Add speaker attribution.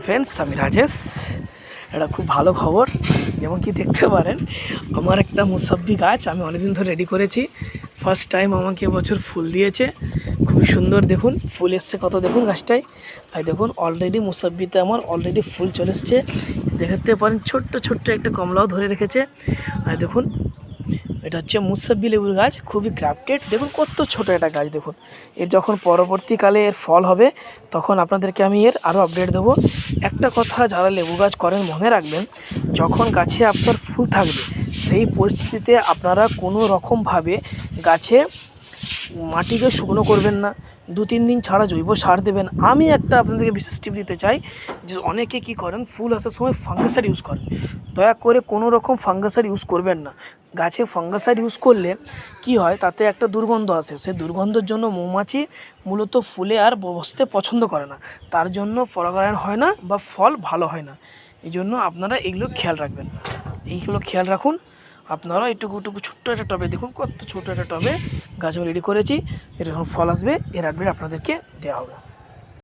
Speaker 1: Friends, আমি রাজেশ। এটা খুব ভালো খবর। যেমন কি দেখতে পারেন, আমার একটা মুসাব্বি গাছ আমি অনেকদিন ধরে রেডি করেছি। ফার্স্ট টাইম আমাকে এবছর ফুল দিয়েছে, খুবই সুন্দর। দেখুন ফুল এসছে কত, দেখুন গাছটায়। আর দেখুন অলরেডি মুসাব্বিতে আমার অলরেডি ফুল চলে এসছে। দেখতে পারেন ছোট্ট ছোট্ট একটা কমলাও ধরে রেখেছে। আর দেখুন এটা হচ্ছে মুসাব্বি লেবুর গাছ, খুবই গ্রাফটেড। দেখুন কত ছোট একটা গাছ। দেখুন এর যখন পরবর্তীকালে এর ফল হবে তখন আপনাদেরকে আমি এর আরও আপডেট দেবো। একটা কথা যারা লেবু গাছ করেন মনে রাখবেন, যখন গাছে আপনার ফুল থাকবে সেই পরিস্থিতিতে আপনারা কোনো রকমভাবে গাছে মাটিকে শুকনো করবেন না, 2-3 দিন ছাড়া জৈব সার দেবেন। আমি একটা আপনাদেরকে বিশেষ টিপ দিতে চাই, যে অনেকে কী করেন ফুল আসার সময় ফাঙ্গিসাইড ইউজ করেন। দয়া করে কোনো রকম ফাঙ্গিসাইড ইউজ করবেন না। গাছে ফাঙ্গিসাইড ইউজ করলে কি হয়, তাতে একটা দুর্গন্ধ আসে। সেই দুর্গন্ধের জন্য মৌমাছি মূলত ফুলে আর বসতে পছন্দ করে না, তার জন্য পরাগায়ন হয় না বা ফল ভালো হয় না। এই জন্য আপনারা এগুলো খেয়াল রাখবেন, এইগুলো খেয়াল রাখুন। আপনারা একটুকু ছোট্ট একটা টবে, দেখুন কত ছোটো একটা টবে গাছ আমি রেডি করেছি। এরকম ফল আসবে, এর আপডেট আপনাদেরকে দেওয়া হবে।